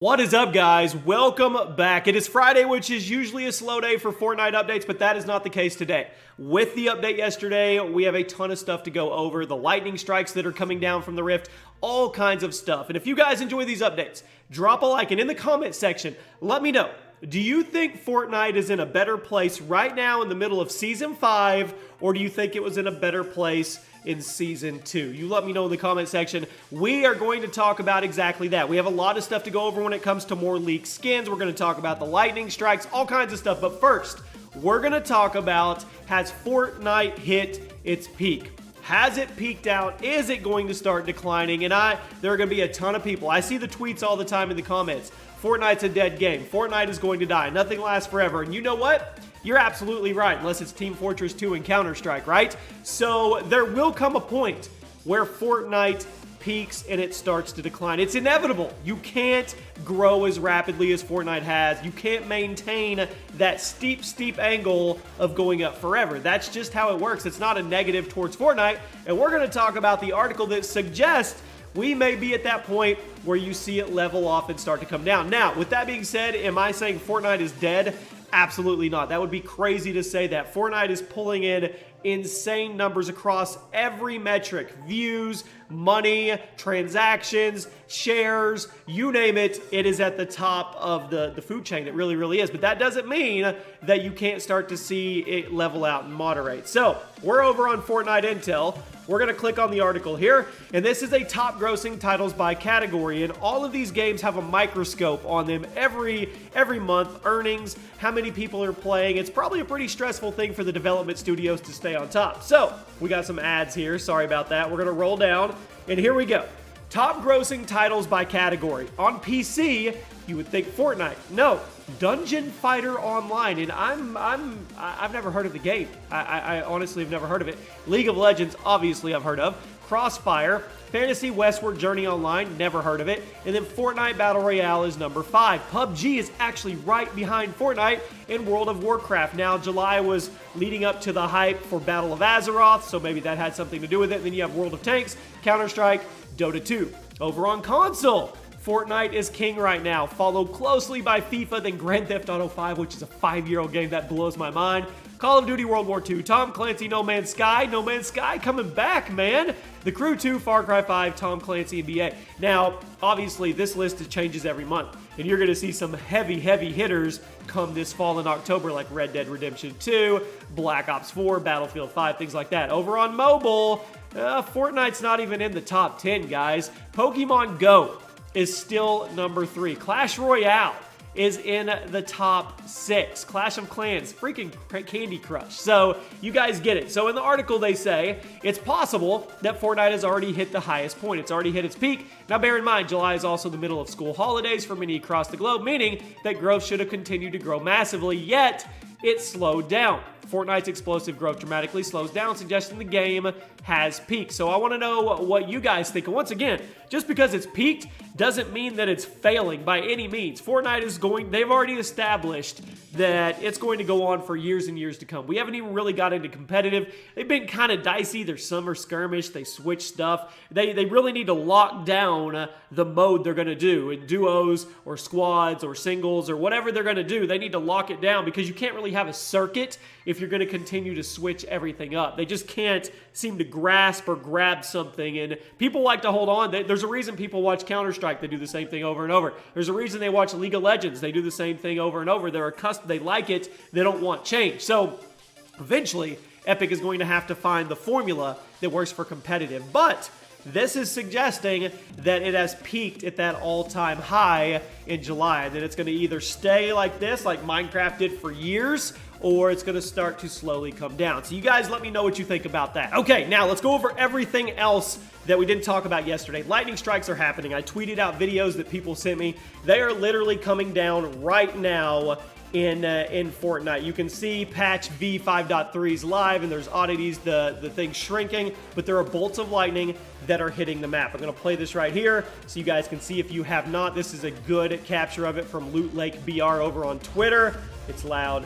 What is up, guys? Welcome back. It is Friday, which is usually a slow day for Fortnite updates, but that is not the case today. With the update yesterday, we have a ton of stuff to go over. The lightning strikes that are coming down from the Rift, all kinds of stuff. And if you guys enjoy these updates, drop a like, and in the comment section, let me know. Do you think Fortnite is in a better place right now in the middle of Season 5, or do you think it was in a better place in Season 2? You let me know in the comment section. We are going to talk about exactly that. We have a lot of stuff to go over when it comes to more leaked skins. We're going to talk about the lightning strikes, all kinds of stuff. But first, we're going to talk about, has Fortnite hit its peak? Has it peaked out? Is it going to start declining? And there are going to be a ton of people. I see the tweets all the time in the comments. Fortnite's a dead game. Fortnite is going to die. Nothing lasts forever. And you know what? You're absolutely right, unless it's Team Fortress 2 and Counter-Strike, right? So there will come a point where Fortnite peaks and it starts to decline. It's inevitable. You can't grow as rapidly as Fortnite has. You can't maintain that steep angle of going up forever. That's just how it works. It's not a negative towards Fortnite. And we're going to talk about the article that suggests we may be at that point where you see it level off and start to come down. Now, with that being said, am I saying Fortnite is dead? Absolutely not. That would be crazy to say that. Fortnite is pulling in insane numbers across every metric. Views, money, transactions, shares, you name it. It is at the top of the food chain. It really is. But that doesn't mean that you can't start to see it level out and moderate. So we're over on Fortnite Intel. We're going to click on the article here, and this is a top grossing titles by category, and all of these games have a microscope on them every month. Earnings, how many people are playing. It's probably a pretty stressful thing for the development studios to stay on top. So we got some ads here. Sorry about that. We're going to roll down, and here we go. Top grossing titles by category. On PC, you would think Fortnite. No, Dungeon Fighter Online, and I've never heard of the game. I honestly have never heard of it. League of Legends, obviously I've heard of. Crossfire, Fantasy Westward Journey Online, never heard of it. And then Fortnite Battle Royale is number 5. PUBG is actually right behind Fortnite in World of Warcraft. Now, July was leading up to the hype for Battle of Azeroth, so maybe that had something to do with it. And then you have World of Tanks, Counter-Strike, Dota 2. Over on console, Fortnite is king right now, followed closely by FIFA, then Grand Theft Auto 5, which is a 5-year-old game that blows my mind. Call of Duty World War II, Tom Clancy, No Man's Sky. No Man's Sky coming back, man. The Crew 2, Far Cry 5, Tom Clancy, and BA. Now, obviously, this list changes every month, and you're going to see some heavy hitters come this fall in October, like Red Dead Redemption 2, Black Ops 4, Battlefield 5, things like that. Over on mobile, Fortnite's not even in the top 10, guys. Pokemon Go is still number 3. Clash Royale is in the top 6. Clash of Clans, freaking Candy Crush. So you guys get it. So in the article they say it's possible that Fortnite has already hit the highest point. It's already hit its peak. Now bear in mind, July is also the middle of school holidays for many across the globe, meaning that growth should have continued to grow massively, yet it slowed down. Fortnite's explosive growth dramatically slows down, suggesting the game has peaked. So I want to know what you guys think. And once again, just because it's peaked doesn't mean that it's failing by any means. Fortnite is they've already established that it's going to go on for years and years to come. We haven't even really got into competitive. They've been kind of dicey. There's summer skirmish. They switch stuff. They really need to lock down the mode they're going to do in duos or squads or singles or whatever they're going to do. They need to lock it down because you can't really have a circuit if you're going to continue to switch everything up. They just can't seem to grasp or grab something, and people like to hold on. There's a reason people watch Counter-Strike. They do the same thing over and over. There's a reason they watch League of Legends. They do the same thing over and over. They're accustomed. They like it. They don't want change. So eventually, Epic is going to have to find the formula that works for competitive. But this is suggesting that it has peaked at that all-time high in July, that it's going to either stay like this, like Minecraft did for years, or it's going to start to slowly come down. So you guys let me know what you think about that. Okay, now let's go over everything else that we didn't talk about yesterday. Lightning strikes are happening. I tweeted out videos that people sent me. They are literally coming down right now in Fortnite. You can see patch V5.3 is live, and there's oddities, the thing shrinking, but there are bolts of lightning that are hitting the map. I'm going to play this right here so you guys can see if you have not. This is a good capture of it from Loot Lake BR over on Twitter. It's loud.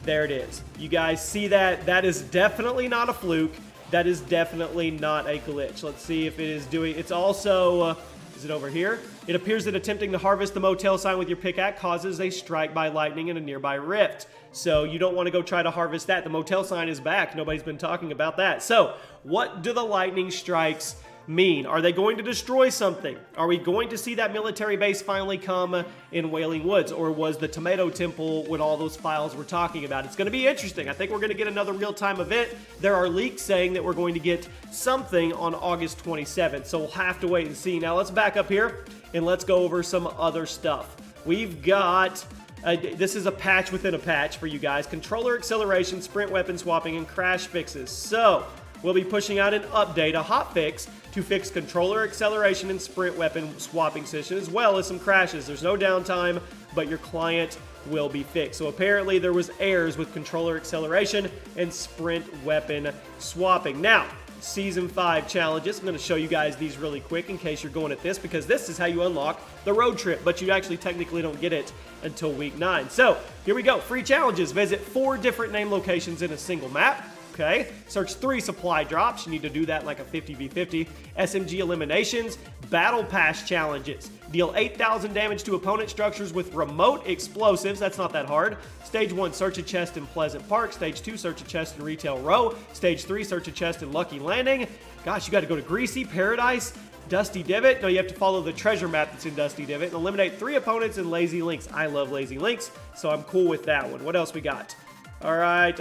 There it is. You guys see that? That is definitely not a fluke. That is definitely not a glitch. Let's see if it is doing... It's also... Is it over here? It appears that attempting to harvest the motel sign with your pickaxe causes a strike by lightning in a nearby rift. So you don't want to go try to harvest that. The motel sign is back. Nobody's been talking about that. So what do the lightning strikes mean? Are they going to destroy something? Are we going to see that military base finally come in Wailing Woods? Or was the Tomato Temple what all those files were talking about? It's going to be interesting. I think we're going to get another real-time event. There are leaks saying that we're going to get something on August 27th, so we'll have to wait and see. Now let's back up here and let's go over some other stuff. We've got this is a patch within a patch for you guys. Controller acceleration, sprint weapon swapping, and crash fixes. So we'll be pushing out an update, a hotfix, to fix controller acceleration and sprint weapon swapping session, as well as some crashes. There's no downtime, but your client will be fixed. So apparently there was errors with controller acceleration and sprint weapon swapping. Now, Season 5 challenges. I'm going to show you guys these really quick in case you're going at this, because this is how you unlock the road trip, but you actually technically don't get it until week 9. So here we go. Free challenges. Visit 4 different name locations in a single map. Okay, search 3 supply drops. You need to do that in like a 50v50. SMG eliminations, battle pass challenges. Deal 8,000 damage to opponent structures with remote explosives. That's not that hard. Stage 1, search a chest in Pleasant Park. Stage 2, search a chest in Retail Row. Stage 3, search a chest in Lucky Landing. Gosh, you got to go to Greasy, Paradise, Dusty Divot. No, you have to follow the treasure map that's in Dusty Divot and eliminate 3 opponents in Lazy Links. I love Lazy Links, so I'm cool with that one. What else we got? All right.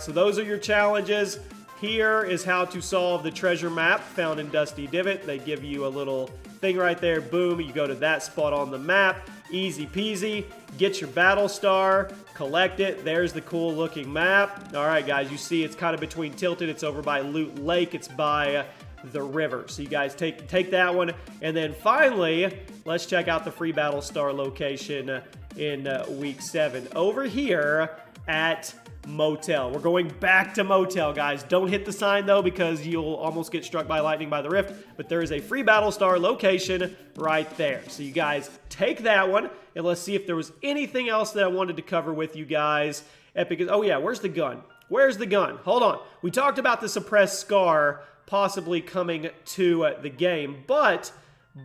So those are your challenges. Here is how to solve the treasure map found in Dusty Divot. They give you a little thing right there. Boom, you go to that spot on the map. Easy peasy. Get your battle star, collect it. There's the cool looking map. All right, guys, you see it's kind of between Tilted. It's over by Loot Lake. It's by the river. So you guys take that one. And then finally, let's check out the free battle star location in week 7. Over here at Motel. We're going back to Motel, guys. Don't hit the sign, though, because you'll almost get struck by lightning by the rift. But there is a free Battlestar location right there. So you guys take that one, and let's see if there was anything else that I wanted to cover with you guys. Epic is... Oh, yeah. Where's the gun? Where's the gun? Hold on. We talked about the suppressed scar possibly coming to the game, but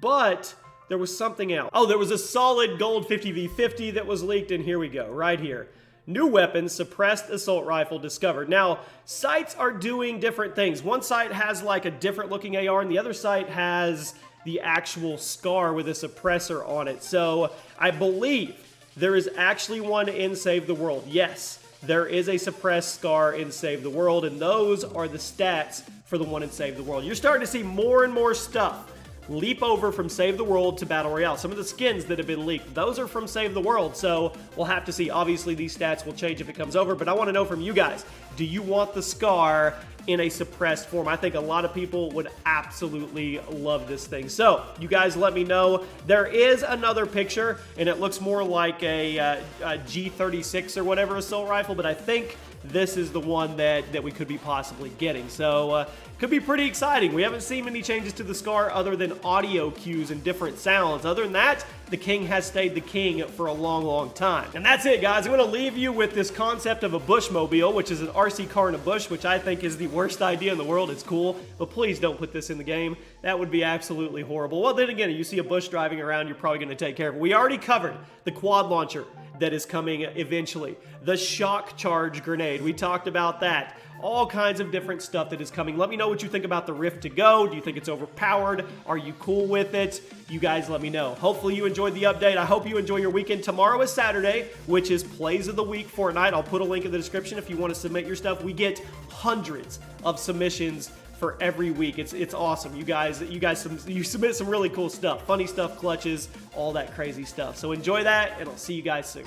there was something else. Oh, there was a solid gold 50v50 that was leaked, and here we go, right here. New weapon, suppressed assault rifle discovered. Now, sites are doing different things. One site has like a different looking AR, and the other site has the actual scar with a suppressor on it. So I believe there is actually one in Save the World. Yes, there is a suppressed scar in Save the World, and those are the stats for the one in Save the World. You're starting to see more and more stuff leap over from Save the World to Battle Royale. Some of the skins that have been leaked, those are from Save the World, so we'll have to see. Obviously, these stats will change if it comes over, but I want to know from you guys, do you want the scar in a suppressed form? I think a lot of people would absolutely love this thing. So, you guys let me know. There is another picture, and it looks more like a G36 or whatever assault rifle, but I think this is the one that we could be possibly getting. So, could be pretty exciting. We haven't seen many changes to the scar other than audio cues and different sounds. Other than that, the king has stayed the king for a long, long time. And that's it, guys. I'm going to leave you with this concept of a Bushmobile, which is an RC car in a bush, which I think is the worst idea in the world. It's cool, but please don't put this in the game. That would be absolutely horrible. Well, then again, you see a bush driving around, you're probably going to take care of it. We already covered the quad launcher that is coming eventually. The shock charge grenade, we talked about that. All kinds of different stuff that is coming. Let me know what you think about the Rift to Go. Do you think it's overpowered? Are you cool with it? You guys let me know. Hopefully you enjoyed the update. I hope you enjoy your weekend. Tomorrow is Saturday, which is Plays of the Week Fortnite. I'll put a link in the description if you want to submit your stuff. We get hundreds of submissions for every week. It's awesome. You submit some really cool stuff. Funny stuff, clutches, all that crazy stuff. So enjoy that, and I'll see you guys soon.